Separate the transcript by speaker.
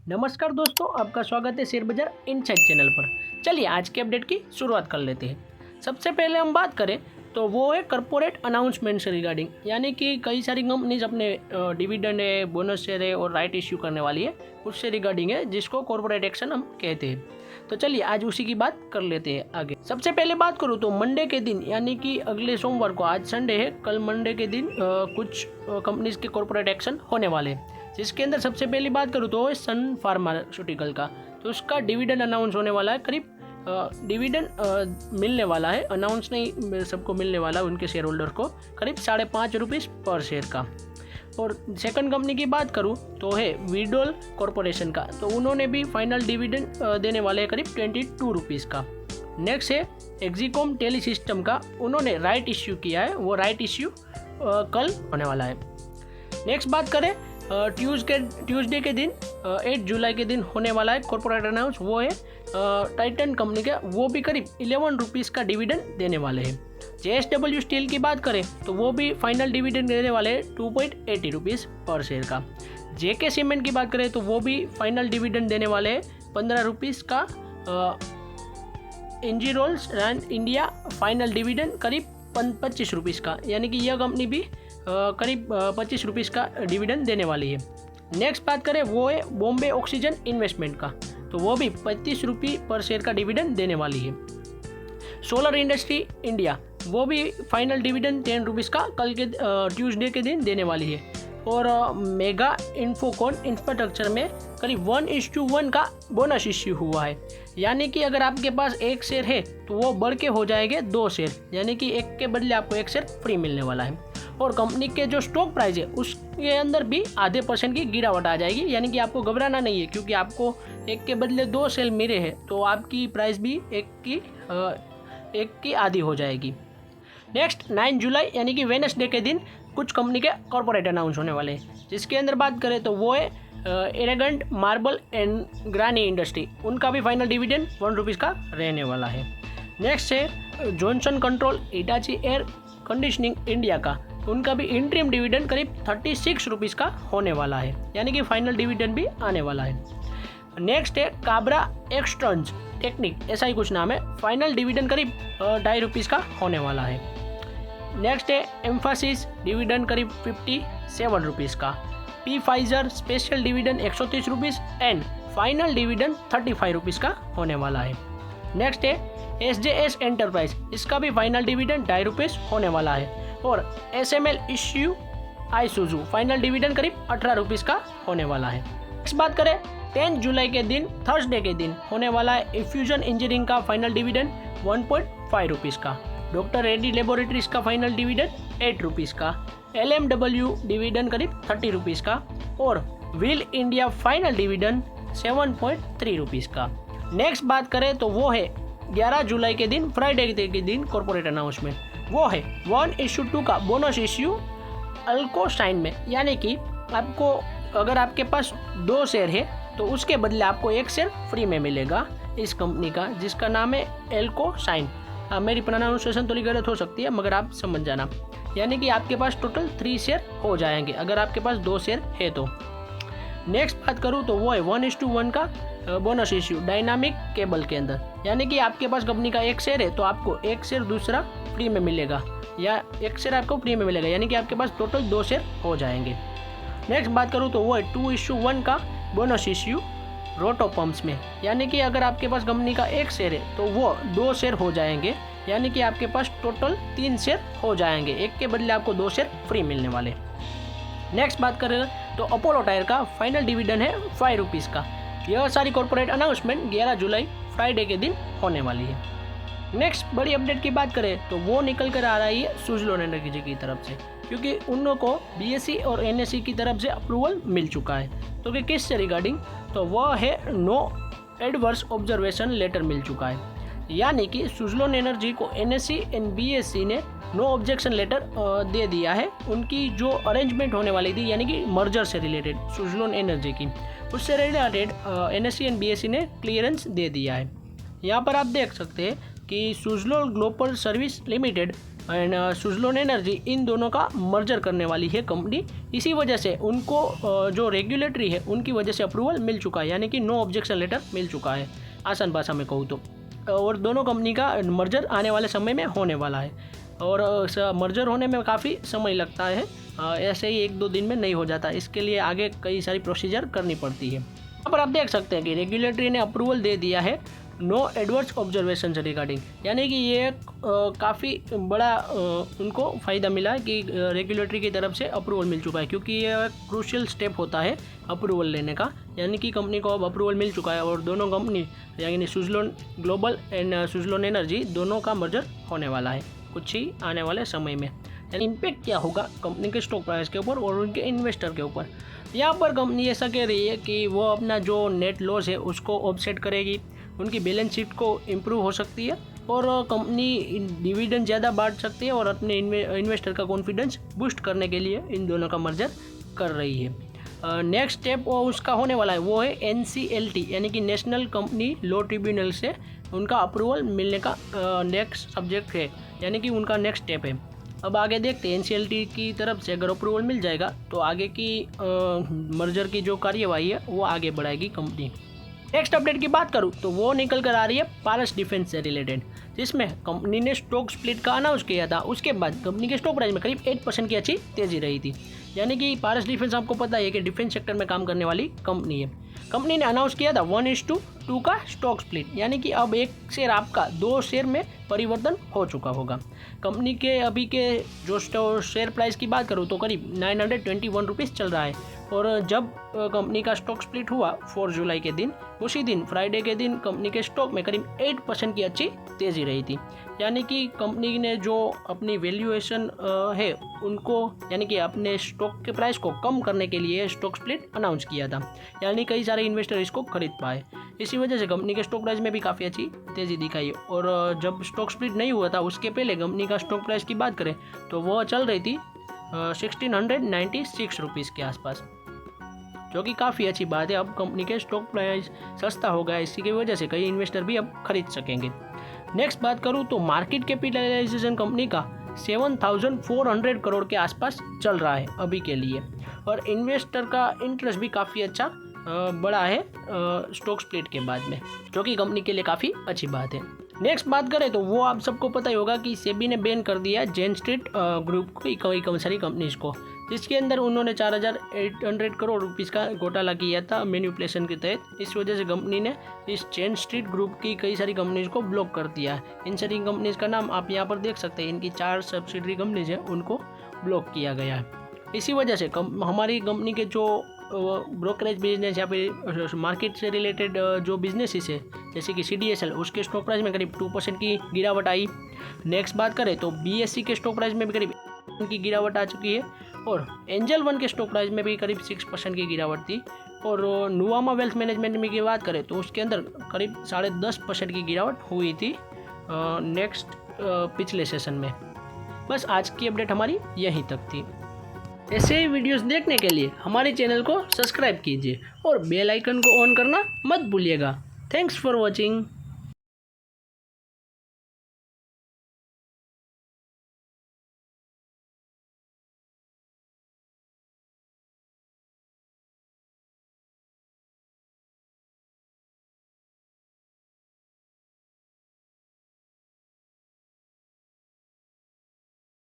Speaker 1: नमस्कार दोस्तों, आपका स्वागत है शेयर बाजार इनसाइट चैनल पर। चलिए आज के अपडेट की शुरुआत कर लेते हैं। सबसे पहले हम बात करें तो वो है कॉर्पोरेट अनाउंसमेंट से रिगार्डिंग, यानी कि कई सारी कंपनीज अपने डिविडेंड है, बोनस शेयर है और राइट इश्यू करने वाली है, उससे रिगार्डिंग है, जिसको कॉर्पोरेट एक्शन हम कहते हैं। तो चलिए आज उसी की बात कर लेते हैं आगे। सबसे पहले बात करूँ तो मंडे के दिन, यानी कि अगले सोमवार को, आज संडे है, कल मंडे के दिन कुछ कंपनीज के कॉर्पोरेट एक्शन होने वाले हैं, जिसके अंदर सबसे पहली बात करूँ तो है सन फार्मास्यूटिकल का। तो उसका डिविडेंड अनाउंस होने वाला है, करीब डिविडेंड मिलने वाला है, अनाउंस नहीं, सबको मिलने वाला है, उनके शेयर होल्डर को, करीब ₹5.5 पर शेयर का। और सेकंड कंपनी की बात करूं तो है विडोल कॉरपोरेशन का, तो उन्होंने भी फाइनल डिविडेंड देने वाले हैं, करीब ₹22 का। नेक्स्ट है एक्जिकॉम टेली सिस्टम का, उन्होंने राइट इश्यू किया है, वो राइट इश्यू कल होने वाला है। नेक्स्ट बात करें ट्यूसडे के दिन 8 जुलाई के दिन होने वाला है कॉर्पोरेट अनाउंस, वो है टाइटन कंपनी का, वो भी करीब ₹11 का डिविडेंड देने वाले हैं। JSW स्टील की बात करें तो वो भी फाइनल डिविडेंड देने वाले हैं ₹2.80 पर शेयर का। JK सीमेंट की बात करें तो वो भी फाइनल डिविडेंड देने वाले हैं ₹15 का। Ingersoll Rand India final dividend करीब ₹25 का, यानी कि यह कंपनी भी करीब ₹25 का डिविडेंड देने वाली है। नेक्स्ट बात करें वो है बॉम्बे ऑक्सीजन इन्वेस्टमेंट का, तो वो भी ₹35 पर शेयर का डिविडेंड देने वाली है। सोलर इंडस्ट्री इंडिया, वो भी फाइनल डिविडेंड ₹10 का कल के ट्यूसडे के दिन देने वाली है। और मेगा इन्फोकॉन इंफ्रास्ट्रक्चर में करीब 1:1 का बोनस इश्यू हुआ है, यानी कि अगर आपके पास एक शेयर है तो वो बढ़ के हो जाएंगे 2 शेयर, यानी कि एक के बदले आपको 1 शेयर फ्री मिलने वाला है। और कंपनी के जो स्टॉक प्राइस है उसके अंदर भी ½ % की गिरावट आ जाएगी, यानी कि आपको घबराना नहीं है, क्योंकि आपको एक के बदले 2 शेयर मिले हैं, तो आपकी प्राइस भी एक की आधी हो जाएगी। नेक्स्ट 9 जुलाई यानी कि वेडनेसडे के दिन कुछ कंपनी के कॉर्पोरेट अनाउंस होने वाले हैं, जिसके अंदर बात करें तो वो है एरेगेंट मार्बल एंड ग्रानी इंडस्ट्री, उनका भी फाइनल डिविडेंड ₹1 का रहने वाला है। नेक्स्ट है Johnson control Hitachi air conditioning India का, उनका भी इंटरिम डिविडेंड करीब ₹36 का होने वाला है, यानी कि फाइनल डिविडेंड भी आने वाला है। नेक्स्ट है काब्रा एक्सटर्न्स टेक्निक, ऐसा ही कुछ नाम है, फाइनल डिविडेंड करीब ₹2.5 का होने वाला है। नेक्स्ट है एम्फासिस, डिविडेंड करीब ₹57 का। P Pfizer special dividend ₹130 and final dividend ₹35 का होने वाला है। नेक्स्ट है SJS एंटरप्राइज, इसका भी फाइनल डिविडेंड ₹2.5 होने वाला है। और SML issue Isuzu, final dividend करीब ₹18 का होने वाला है। नेक्स्ट बात करें 10 जुलाई के दिन, थर्सडे के दिन होने वाला है इफ्यूजन इंजीनियरिंग का फाइनल डिविडेंड ₹1.5 का। डॉक्टर रेड्डी लेबोरेटरीज का फाइनल डिविडेंड ₹8 का। LMW डिविडेंड करीब ₹30 का। और व्हील इंडिया फाइनल डिविडेंड ₹7.3 का। नेक्स्ट बात करें तो वो है 11 जुलाई के दिन, फ्राइडे के दिन कॉर्पोरेट अनाउंसमेंट, वो है 1:2 का बोनस इश्यू अल्कोसाइन में, यानी कि आपको अगर आपके पास 2 शेयर है तो उसके बदले आपको 1 शेयर फ्री में मिलेगा इस कंपनी का, जिसका नाम है एल्कोसाइन। मेरी प्रोनाउंसिएशन थोड़ी गलत हो सकती है, मगर आप समझ जाना, यानी कि आपके पास टोटल 3 शेयर हो जाएंगे अगर आपके पास 2 शेयर है तो। नेक्स्ट बात करूँ तो वो है 1:1 का बोनस इश्यू डायनामिक केबल के अंदर, यानी कि आपके पास कंपनी का 1 शेयर है तो आपको 1 शेयर दूसरा फ्री में मिलेगा, या 1 शेयर आपको फ्री में मिलेगा, यानी कि आपके पास टोटल 2 शेयर हो जाएंगे। नेक्स्ट बात करूँ तो वो है 2:1 का बोनस इश्यू रोटो पंप्स में, यानी कि अगर आपके पास कंपनी का 1 शेयर है तो वो 2 शेयर हो जाएंगे, यानी कि आपके पास टोटल 3 शेयर हो जाएंगे, एक के बदले आपको 2 शेयर फ्री मिलने वाले। नेक्स्ट बात करें तो अपोलो टायर का फाइनल डिविडेंड है ₹5 का। यह सारी कॉर्पोरेट अनाउंसमेंट 11 जुलाई फ्राइडे के दिन होने वाली है। नेक्स्ट बड़ी अपडेट की बात करें तो वो निकल कर आ रही है सुजलोन एनर्जी की तरफ से, क्योंकि उन लोगों को BSE और NSE की तरफ से अप्रूवल मिल चुका है। तो कि किस से रिगार्डिंग, तो वह है नो एडवर्स ऑब्जर्वेशन लेटर मिल चुका है, यानी कि सुजलोन एनर्जी को NSE एंड BSE ने नो ऑब्जेक्शन लेटर दे दिया है। उनकी जो अरेंजमेंट होने वाली थी, यानी कि मर्जर से रिलेटेड सुजलोन एनर्जी की, उससे रिलेटेड NSE एंड BSE ने क्लियरेंस दे दिया है। यहाँ पर आप देख सकते हैं कि Suzlon global service limited and Suzlon energy, इन दोनों का मर्जर करने वाली है कंपनी। इसी वजह से उनको जो रेगुलेटरी है उनकी वजह से अप्रूवल मिल चुका है, यानी कि नो ऑब्जेक्शन लेटर मिल चुका है, आसान भाषा में कहूँ तो। और दोनों कंपनी का मर्जर आने वाले समय में होने वाला है, और मर्जर होने में काफ़ी समय लगता है, ऐसे ही 1-2 दिन में नहीं हो जाता, इसके लिए आगे कई सारी प्रोसीजर करनी पड़ती है। यहाँ पर आप देख सकते हैं कि रेगुलेटरी ने अप्रूवल दे दिया है नो एडवर्स ऑब्जर्वेशन रिगार्डिंग, यानी कि ये काफ़ी बड़ा उनको फ़ायदा मिला है कि रेगुलेटरी की तरफ से अप्रूवल मिल चुका है, क्योंकि ये एक क्रूशियल स्टेप होता है अप्रूवल लेने का, यानी कि कंपनी को अब अप्रूवल मिल चुका है और दोनों कंपनी यानी Suzlon global and Suzlon energy दोनों का मर्जर होने वाला है कुछ ही आने वाले समय में। इम्पैक्ट क्या होगा कंपनी के स्टॉक प्राइस के ऊपर और उनके इन्वेस्टर के ऊपर? यहाँ पर कंपनी ऐसा कह रही है कि वो अपना जो नेट लॉस है उसको ऑफसेट करेगी, उनकी बैलेंस शीट को इम्प्रूव हो सकती है और कंपनी डिविडेंड ज़्यादा बांट सकती है और अपने इन्वेस्टर का कॉन्फिडेंस बूस्ट करने के लिए इन दोनों का मर्जर कर रही है। नेक्स्ट स्टेप उसका होने वाला है वो है NCLT, यानी कि नेशनल कंपनी लॉ ट्रिब्यूनल से उनका अप्रूवल मिलने का नेक्स्ट सब्जेक्ट है, यानी कि उनका नेक्स्ट स्टेप है। अब आगे देखते हैं NCLT की तरफ से अगर अप्रूवल मिल जाएगा तो आगे की मर्जर की जो कार्यवाही है वो आगे बढ़ाएगी कंपनी। नेक्स्ट अपडेट की बात करूँ तो वो निकल कर आ रही है पारस डिफेंस से रिलेटेड, जिसमें कंपनी ने स्टॉक स्प्लिट का अनाउंस किया था। उसके बाद कंपनी के स्टॉक प्राइस में करीब 8% की अच्छी तेजी रही थी, यानी कि पारस डिफेंस आपको पता है कि डिफेंस सेक्टर में काम करने वाली कंपनी है। कंपनी ने अनाउंस किया था 1:2 का स्टॉक स्प्लिट, यानी कि अब एक शेयर आपका 2 शेयर में परिवर्तन हो चुका होगा। कंपनी के अभी के जो शेयर प्राइस की बात करूँ तो करीब 921 रुपीज़ चल रहा है, और जब कंपनी का स्टॉक स्प्लिट हुआ 4 जुलाई के दिन, उसी दिन फ्राइडे के दिन कंपनी के स्टॉक में करीब 8% की अच्छी तेज़ी रही थी, यानी कि कंपनी ने जो अपनी वैल्यूएशन है उनको, यानी कि अपने स्टॉक के प्राइस को कम करने के लिए स्टॉक स्प्लिट अनाउंस किया था, यानी कई सारे इन्वेस्टर इसको खरीद पाए। इसी वजह से कंपनी के स्टॉक प्राइस में भी काफ़ी अच्छी तेज़ी दिखाई। और जब स्टॉक स्प्लिट नहीं हुआ था उसके पहले कंपनी का स्टॉक प्राइस की बात करें तो वह चल रही थी 1696 रुपीज़ के आसपास, जो कि काफ़ी अच्छी बात है। अब कंपनी के स्टॉक प्राइस सस्ता हो गया, इसी की वजह से कई इन्वेस्टर भी अब खरीद सकेंगे। नेक्स्ट बात करूँ तो मार्केट कैपिटलाइजेशन कंपनी का 7400 करोड़ के आसपास चल रहा है अभी के लिए, और इन्वेस्टर का इंटरेस्ट भी काफ़ी अच्छा बड़ा है स्टॉक स्प्लिट के बाद में, जो कि कंपनी के लिए काफ़ी अच्छी बात है। नेक्स्ट बात करें तो वो आप सबको पता ही होगा कि सेबी ने बैन कर दिया जेन स्ट्रीट ग्रुप की कई सारी कंपनीज को, जिसके अंदर उन्होंने 4800 करोड़ रुपीज़ का घोटाला किया था मैनिपुलेशन के तहत। इस वजह से कंपनी ने इस जेन स्ट्रीट ग्रुप की कई सारी कंपनीज को ब्लॉक कर दिया है। इन सारी कंपनीज का नाम आप यहाँ पर देख सकते हैं, इनकी 4 सब्सिडरी कंपनीज हैं उनको ब्लॉक किया गया है। इसी वजह से हमारी कंपनी के जो ब्रोकरेज बिजनेस या फिर मार्केट से रिलेटेड जो बिजनेसेस है जैसे कि CDSL, उसके स्टॉक प्राइस में करीब 2% की गिरावट आई। नेक्स्ट बात करें तो BSE के स्टॉक प्राइस में भी करीब की गिरावट आ चुकी है, और एंजल वन के स्टॉक प्राइस में भी करीब 6% की गिरावट थी, और नुवामा वेल्थ मैनेजमेंट में की बात करें तो उसके अंदर करीब 10.5% की गिरावट हुई थी नेक्स्ट पिछले सेशन में। बस आज की अपडेट हमारी यहीं तक थी। ऐसे ही वीडियोस देखने के लिए हमारे चैनल को सब्सक्राइब कीजिए और बेल आइकन को ऑन करना मत भूलिएगा। Thanks for watching.